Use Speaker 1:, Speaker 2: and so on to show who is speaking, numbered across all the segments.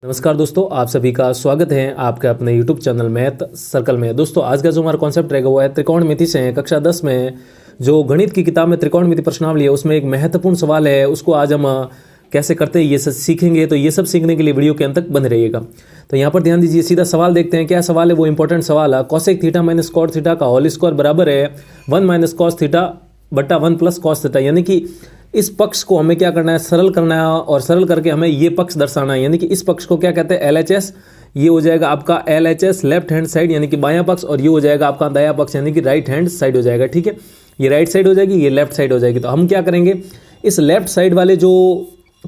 Speaker 1: नमस्कार दोस्तों, आप सभी का स्वागत है आपके अपने YouTube चैनल मैथ सर्कल में। दोस्तों आज का जो हमारा कॉन्सेप्ट रहेगा वो है त्रिकोणमिति से। कक्षा 10 में जो गणित की किताब में त्रिकोणमिति प्रश्नावली है उसमें एक महत्वपूर्ण सवाल है, उसको आज हम कैसे करते हैं ये सब सीखेंगे। तो ये सब सीखने के लिए वीडियो के अंत तक बने रहिएगा। तो यहाँ पर ध्यान दीजिए, सीधा सवाल देखते हैं। क्या सवाल है? वो इंपॉर्टेंट सवाल है। Cosec theta minus cot theta का होल स्क्वायर बराबर है 1 माइनस कॉस थीटा बटा 1 प्लस कॉस थीटा। यानी कि इस पक्ष को हमें क्या करना है, सरल करना है, और सरल करके हमें ये पक्ष दर्शाना है। यानी कि इस पक्ष को क्या कहते हैं, LHS। ये हो जाएगा आपका LHS लेफ्ट हैंड साइड यानी कि बायां पक्ष, और ये हो जाएगा आपका दायां पक्ष यानी कि राइट हैंड साइड हो जाएगा। ठीक है, ये राइट साइड हो जाएगी, ये लेफ्ट साइड हो जाएगी। तो हम क्या करेंगे, इस लेफ्ट साइड वाले जो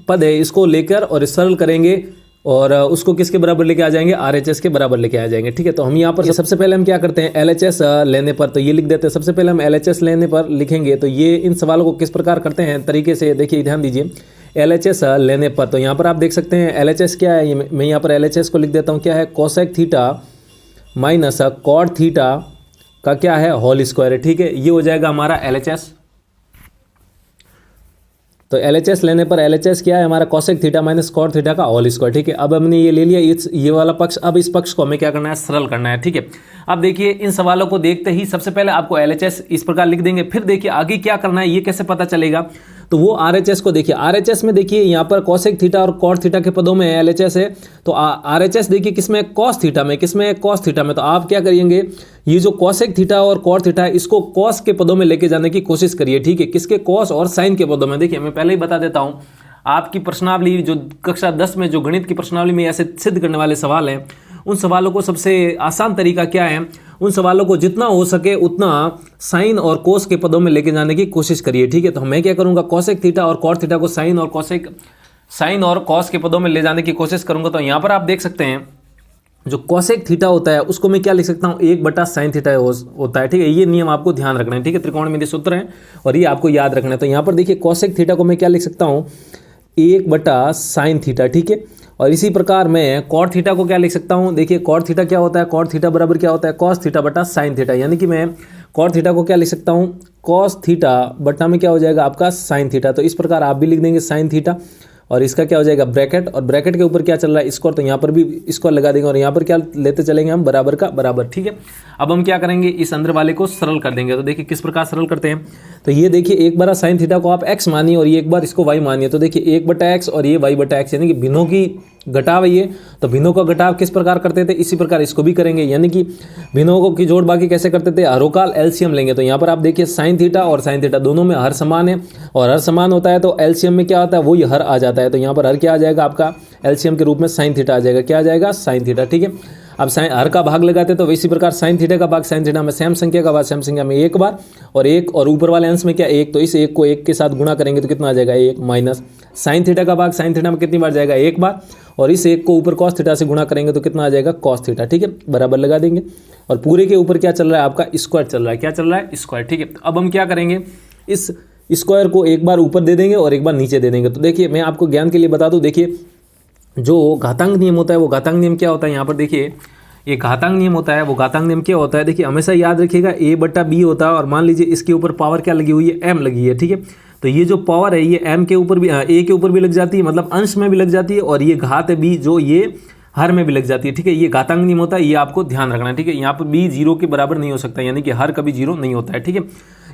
Speaker 1: पद है इसको लेकर और सरल करेंगे और उसको किसके बराबर लेके आ जाएंगे, RHS के बराबर लेके आ जाएंगे। ठीक है, तो हम यहाँ पर सबसे पहले हम क्या करते हैं, LHS लेने पर तो ये लिख देते हैं। सबसे पहले हम LHS लेने पर लिखेंगे। तो ये इन सवालों को किस प्रकार करते हैं तरीके से देखिए, ध्यान दीजिए। LHS लेने पर तो यहाँ पर आप देख सकते हैं LHS क्या है। मैं यहाँ पर LHS को लिख देता हूँ, क्या है, cosec theta minus cot theta का क्या है, होल स्क्वायर है। ठीक है, ये हो जाएगा हमारा LHS। तो LHS लेने पर LHS क्या है हमारा, cosec theta minus cot theta का होल स्क्वायर। ठीक है, अब हमने ये ले लिया, ये वाला पक्ष। अब इस पक्ष को हमें क्या करना है, सरल करना है। ठीक है, अब देखिए इन सवालों को देखते ही सबसे पहले आपको LHS इस प्रकार लिख देंगे। फिर देखिए आगे क्या करना है, ये कैसे पता चलेगा। तो वो RHS को देखिए, RHS में देखिए यहाँ पर कोसेक थीटा और कॉट थीटा के पदों में LHS है। तो RHS देखिए किसमें, कॉस थीटा में। किसमें, कॉस थीटा में। तो आप क्या करिएंगे, ये जो कोसेक थीटा और कॉट थीटा है इसको कॉस के पदों में लेके जाने की कोशिश करिए। ठीक है, किसके, कॉस और साइन के पदों में। देखिए मैं पहले ही बता देता हूँ, आपकी प्रश्नावली जो कक्षा 10 में जो गणित की प्रश्नावली में ऐसे सिद्ध करने वाले सवाल हैं, उन सवालों को सबसे आसान तरीका क्या है, उन सवालों को जितना हो सके उतना साइन और कोस के पदों में लेके जाने की कोशिश करिए। ठीक है, तो मैं क्या करूंगा, कोसेक थीटा और कॉट थीटा को साइन और कॉस के पदों में ले जाने की कोशिश करूंगा। तो यहां पर आप देख सकते हैं जो कोसेक थीटा होता है उसको मैं क्या लिख सकता हूं, 1/sin थीटा होता है। ठीक है, ये नियम आपको ध्यान रखना है। ठीक है, त्रिकोणमितीय सूत्र है और ये आपको याद रखना है। तो यहां पर देखिए कोसेक थीटा को मैं क्या लिख सकता हूं, 1/sin थीटा। ठीक है, और इसी प्रकार मैं कॉट थीटा को क्या लिख सकता हूं, देखिए कॉट थीटा क्या होता है, कॉट थीटा बराबर क्या होता है, कॉस थीटा बटा साइन थीटा। यानी कि मैं कॉट थीटा को क्या लिख सकता हूं, कॉस थीटा बटा में क्या हो जाएगा आपका साइन थीटा। तो इस प्रकार आप भी लिख देंगे साइन थीटा, और इसका क्या हो जाएगा ब्रैकेट, और ब्रैकेट के ऊपर क्या चल रहा है, स्क्वायर। तो यहाँ पर भी स्क्वायर लगा देंगे और यहाँ पर क्या लेते चलेंगे हम, बराबर का बराबर। ठीक है, अब हम क्या करेंगे, इस अंदर वाले को सरल कर देंगे। तो देखिए किस प्रकार सरल करते हैं। तो ये देखिए एक बार साइन थीटा को आप x मानिए और ये एक बार इसको y मानिए। तो देखिए 1/x और ये y/x, यानी कि भिन्नों की घटाव है ये। तो भिन्नों का घटाव किस प्रकार करते थे, इसी प्रकार इसको भी करेंगे। यानी कि भिन्नों को की जोड़ बाकी कैसे करते थे, हरोकाल एलसीएम लेंगे। तो यहाँ पर आप देखिए साइन थीटा और साइन थीटा दोनों में हर समान है, और हर समान होता है तो एलसीएम में क्या होता है, वही हर आ जाता है। तो यहाँ पर हर क्या आ जाएगा आपका, एलसीएम के रूप में साइन थीटा आ जाएगा। क्या आ जाएगा, साइन थीटा। ठीक है, अब साइन हर का भाग लगाते तो इसी प्रकार साइन थीटा का भाग साइन थीटा में सेम संख्या का भाग सेम संख्या में एक बार, और एक, और ऊपर वाले अंश में क्या एक। तो इस एक को एक के साथ गुणा करेंगे तो कितना आ जाएगा, 1 माइनस साइन थीटा का भाग साइन थीटा में कितनी बार जाएगा, एक बार, और इस एक को ऊपर कॉस थीटा से गुणा करेंगे तो कितना आ जाएगा, कॉस थीटा। ठीक है, बराबर लगा देंगे, और पूरे के ऊपर क्या चल रहा है आपका, स्क्वायर चल रहा है। क्या चल रहा है, स्क्वायर। ठीक है, अब हम क्या करेंगे, इस स्क्वायर को एक बार ऊपर दे देंगे और एक बार नीचे दे देंगे। तो देखिए मैं आपको ज्ञान के लिए बता दूं, देखिए जो घातांक नियम होता है वो घातांक नियम क्या होता है, यहाँ पर देखिए ये घातांक नियम होता है। वो घातांक नियम क्या होता है, देखिए हमेशा याद रखिएगा A/B होता है, और मान लीजिए इसके ऊपर पावर क्या लगी हुई है, m लगी है। ठीक है, तो ये जो पावर है ये m के ऊपर भी, a के ऊपर भी लग जाती है, मतलब अंश में भी लग जाती है, और ये घात है b जो ये हर में भी लग जाती है। ठीक है, ये घातांक नियम होता है, ये आपको ध्यान रखना है। ठीक है, यहाँ पर b 0 के बराबर नहीं हो सकता, यानी कि हर कभी 0 नहीं होता है। ठीक है,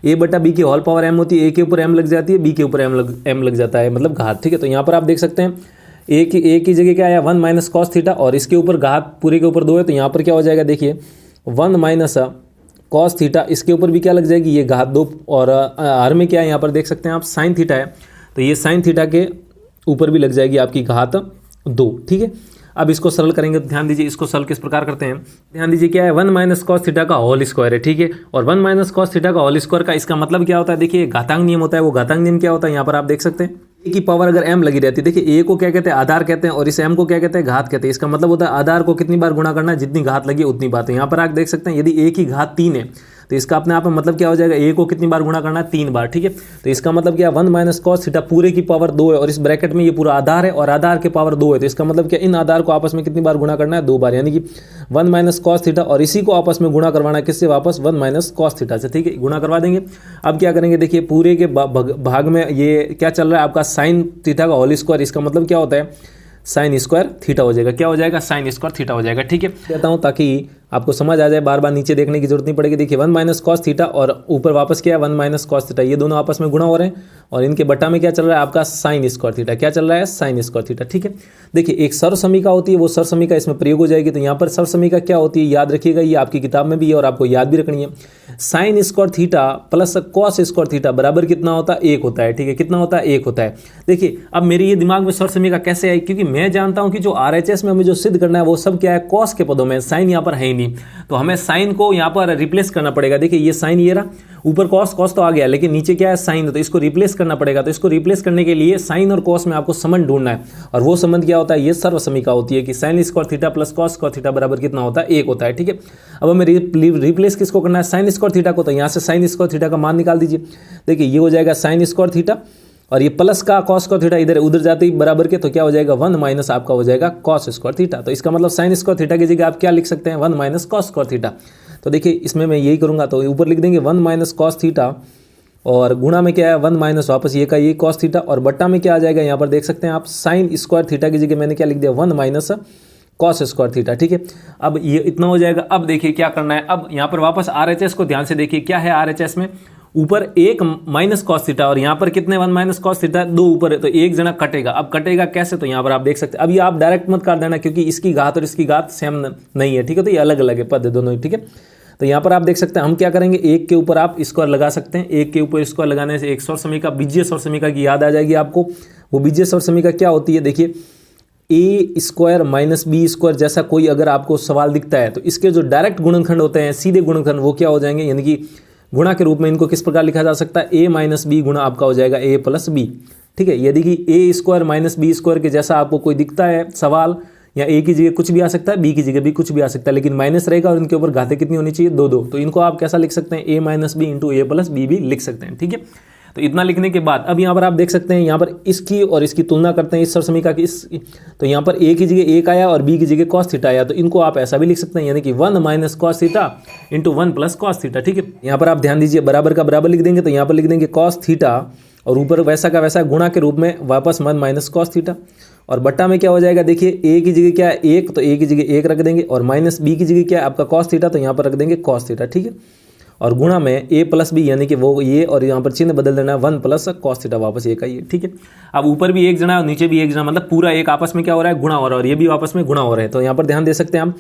Speaker 1: A/B की होल पावर m होती है, a के ऊपर m लग जाती है, b के ऊपर m लग जाता है, मतलब घात। ठीक है, तो यहाँ पर आप देख सकते हैं a की जगह क्या आया, 1 माइनस कॉस थीटा, और इसके ऊपर घात पूरे के ऊपर 2 है। तो यहाँ पर क्या हो जाएगा, देखिए 1 माइनस कॉस थीटा, इसके ऊपर भी क्या लग जाएगी, ये घात 2, और हर में क्या है, यहाँ पर देख सकते हैं आप साइन थीटा है, तो ये साइन थीटा के ऊपर भी लग जाएगी आपकी घात 2। ठीक है, अब इसको सरल करेंगे तो ध्यान दीजिए इसको सरल किस प्रकार करते हैं। ध्यान दीजिए क्या है, 1 माइनस कॉस थीटा का होल स्क्वायर है। ठीक है, और 1 माइनस कॉस थीटा का होल स्क्वायर का इसका मतलब क्या होता है, देखिए घातांक नियम होता है। वो घातांक नियम क्या होता है, यहाँ पर आप देख सकते हैं ए की पावर अगर m लगी रहती है, देखिए a को क्या कहते हैं, आधार कहते हैं, और इस m को क्या कहते हैं, घात कहते हैं। इसका मतलब होता है आधार को कितनी बार गुणा करना है, जितनी घात लगी उतनी बार। तो यहाँ पर आप देख सकते हैं यदि a की घात 3 है तो इसका अपने आप में मतलब क्या हो जाएगा, a को कितनी बार गुणा करना है, 3 बार। ठीक है, तो इसका मतलब क्या, 1 माइनस कॉस थीटा पूरे की पावर 2 है, और इस ब्रैकेट में ये पूरा आधार है, और आधार के पावर 2 है। तो इसका मतलब क्या, इन आधार को आपस में कितनी बार गुणा करना है, 2 बार, यानी कि 1 माइनस कॉस थीटा, और इसी को आपस में गुणा करवाना है किससे, वापस 1 माइनस कॉस थीटा से। ठीक है, गुणा करवा देंगे। अब क्या करेंगे, देखिए पूरे के भाग में ये क्या चल रहा है आपका साइन थीटा का होल स्क्वायर। इसका मतलब क्या होता है, साइन स्क्वायर थीटा हो जाएगा। क्या हो जाएगा? साइन स्क्वायर थीटा हो जाएगा। ठीक है, कहता हूँ ताकि आपको समझ आ जाए, बार बार नीचे देखने की जरूरत नहीं पड़ेगी। देखिए 1 माइनस कॉस थीटा और ऊपर वापस क्या है 1 माइनस कॉस थीटा, ये दोनों आपस में गुणा हो रहे हैं और इनके बट्टा में क्या चल रहा है आपका साइन स्क्वायर थीटा। क्या चल रहा है? Sine square theta. ठीक है, देखिए एक सर्वसमीका होती है, वो सर्वसमीका इसमें प्रयोग हो जाएगी। तो यहाँ पर सर्वसमीका क्या होती है याद रखिएगा, ये आपकी किताब में भी है और आपको याद भी रखनी है। Sine square theta plus cos square theta बराबर कितना होता है? 1 होता है। ठीक है, कितना होता है? 1 होता है। देखिए अब मेरे ये दिमाग में सर्वसमीका कैसे आई, क्योंकि मैं जानता हूं कि जो RHS में हमें जो सिद्ध करना है वो सब क्या है? कॉस के पदों में, साइन यहाँ पर है ही नहीं, तो हमें साइन को यहाँ पर रिप्लेस करना पड़ेगा। देखिए ये साइन ये रहा, ऊपर कॉस, कॉस तो आ गया लेकिन नीचे क्या है? साइन, तो इसको रिप्लेस करना पड़ेगा। तो इसको रिप्लेस करने के लिए साइन और कॉस में आपको संबंध ढूंढना है और वो संबंध क्या होता है? ये सर्वसमीका होती है कि sine square theta plus cos square theta बराबर कितना होता है? 1 होता है। ठीक है, अब हमें रिप्लेस किसको करना है? साइन स्क्वायर थीटा को। तो यहाँ से साइन स्क्वायर थीटा का मान निकाल दीजिए। देखिए ये हो जाएगा साइन स्क्वायर थीटा और ये प्लस का कॉस स्क्वायर थीटा इधर उधर जाते ही बराबर के, तो क्या हो जाएगा? 1 माइनस आपका हो जाएगा कॉस स्क्वायर थीटा। तो इसका मतलब साइन स्क्वायर थीटा की जगह आप क्या लिख सकते हैं? 1 माइनस कॉस स्क्वायर थीटा। तो देखिए इसमें मैं यही करूंगा, तो ऊपर लिख देंगे 1 माइनस कॉस थीटा और गुणा में क्या है 1 माइनस वापस ये का ये कॉस थीटा और बट्टा में क्या आ जाएगा? यहाँ पर देख सकते हैं आप साइन स्क्वायर थीटा की जगह मैंने क्या लिख दिया? 1 माइनस कॉस स्क्वायर थीटा। ठीक है, अब ये इतना हो जाएगा। अब देखिए क्या करना है, अब यहाँ पर वापस RHS को ध्यान से देखिए, क्या है RHS में? ऊपर 1 माइनस कॉस थीटा और यहाँ पर कितने 1 माइनस कॉस थीटा, 2 ऊपर है, तो एक जना कटेगा। अब कटेगा कैसे? तो यहाँ पर आप देख सकते हैं, अब ये आप डायरेक्ट मत काट देना क्योंकि इसकी घात और इसकी घात सेम नहीं है। ठीक है, तो ये अलग अलग है पद दोनों ही। ठीक है, तो यहाँ पर आप देख सकते हैं हम क्या करेंगे, 1 के ऊपर आप स्क्वायर लगा सकते हैं। 1 के ऊपर स्क्वायर लगाने से एक सर्वसमीका, बीजीय सर्वसमीका की याद आ जाएगी आपको। वो बीजीय सर्वसमीका क्या होती है? देखिए ए स्क्वायर माइनस बी स्क्वायर जैसा कोई अगर आपको सवाल दिखता है तो इसके जो डायरेक्ट गुणनखंड होते हैं, सीधे गुणनखंड, वो क्या हो जाएंगे? यानी कि गुणा के रूप में इनको किस प्रकार लिखा जा सकता है? ए माइनस बी गुणा आपका हो जाएगा ए प्लस बी। ठीक है, यदि कि ए स्क्वायर माइनस बी स्क्वायर के जैसा आपको कोई दिखता है सवाल, या ए की जगह कुछ भी आ सकता है, बी की जगह भी कुछ भी आ सकता है, लेकिन माइनस रहेगा और इनके ऊपर घातें कितनी होनी चाहिए? 2 2। तो इनको आप कैसा लिख सकते हैं? ए माइनस बी इंटू ए प्लस बी भी लिख सकते हैं। ठीक है, तो इतना लिखने के बाद अब यहाँ पर आप देख सकते हैं, यहाँ पर इसकी और इसकी तुलना करते हैं इस सर्वसमीका की, इस तो यहाँ पर ए की जगह 1 आया और बी की जगह कॉस थीटा आया, तो इनको आप ऐसा भी लिख सकते हैं, यानी कि 1 minus cos theta into 1 plus cos theta. ठीक है, यहाँ पर आप ध्यान दीजिए, बराबर का बराबर लिख देंगे तो यहाँ पर लिख देंगे कॉस थीटा और ऊपर वैसा का वैसा गुणा के रूप में वापस 1 माइनस कॉस थीटा और बट्टा में क्या हो जाएगा? देखिए ए की जगह क्या है 1, तो ए की जगह 1 रख देंगे और माइनस बी की जगह क्या है आपका कॉस थीटा, तो यहाँ पर रख देंगे कॉस थीटा। ठीक है, और गुणा में ए प्लस बी, यानी कि वो ये और यहाँ पर चिन्ह बदल देना है 1 प्लस कॉस थीटा, वापस ये का ये। ठीक है, अब ऊपर भी एक जना है और नीचे भी एक जना, मतलब पूरा एक आपस में क्या हो रहा है? गुणा हो रहा है और ये भी आपस में गुणा हो रहे हैं। तो यहाँ पर ध्यान दे सकते हैं हम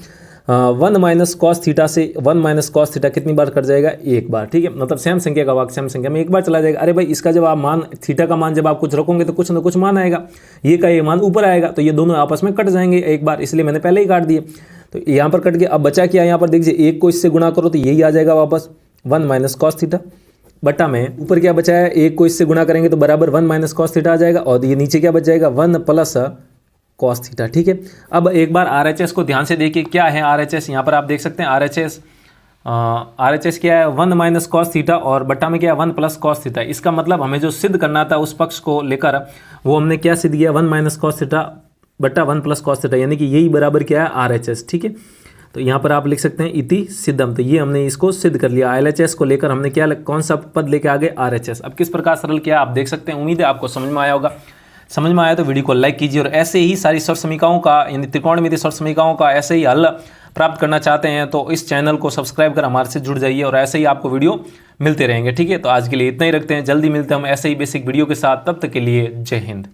Speaker 1: 1 माइनस कॉस थीटा से 1 माइनस कॉस थीटा कितनी बार कट जाएगा? 1 बार। ठीक है, मतलब सेम संख्या का वाक सेम संख्या में 1 बार चला जाएगा। अरे भाई इसका जब आप मान थीटा का मान जब आप कुछ रखोगे तो कुछ ना कुछ मान आएगा, ये का ये मान ऊपर आएगा, तो ये दोनों आपस में कट जाएंगे 1 बार, इसलिए मैंने पहले ही काट दिए। तो यहाँ पर कट गया। अब बचा क्या? यहाँ पर देखिए 1 को इससे गुणा करो तो यही आ जाएगा वापस 1 माइनस कॉस थीटा, बटा में ऊपर क्या बचा है? 1 को इससे गुणा करेंगे तो बराबर 1 माइनस कॉस थीटा आ जाएगा और ये नीचे क्या बच जाएगा? 1 प्लस कॉस थीटा। ठीक है, अब एक बार RHS को ध्यान से देखिए, क्या है RHS? यहाँ पर आप देख सकते हैं RHS क्या है? 1 माइनस कॉस थीटा और बट्टा में क्या है? 1 प्लस कॉस थीटा। इसका मतलब हमें जो सिद्ध करना था उस पक्ष को लेकर वो हमने क्या सिद्ध किया? 1 माइनस कॉस थीटा बट्टा 1 प्लस कॉस थीटा, यानी कि यही बराबर क्या है? RHS। ठीक है, तो यहाँ पर आप लिख सकते हैं इति सिद्धम, तो ये हमने इसको सिद्ध कर लिया। LHS को लेकर हमने क्या कौन सा पद लेके आगे? RHS। अब किस प्रकार सरल किया आप देख सकते हैं। उम्मीद है आपको समझ में आया होगा। समझ में आया तो वीडियो को लाइक कीजिए और ऐसे ही सारी सर्वसमीकाओं का, यानी त्रिकोणमितीय सर्वसमीकाओं का ऐसे ही हल प्राप्त करना चाहते हैं तो इस चैनल को सब्सक्राइब कर हमारे से जुड़ जाइए और ऐसे ही आपको वीडियो मिलते रहेंगे। ठीक है, तो आज के लिए इतना ही रखते हैं, जल्दी मिलते हैं हम ऐसे ही बेसिक वीडियो के साथ। तब तक के लिए जय हिंद।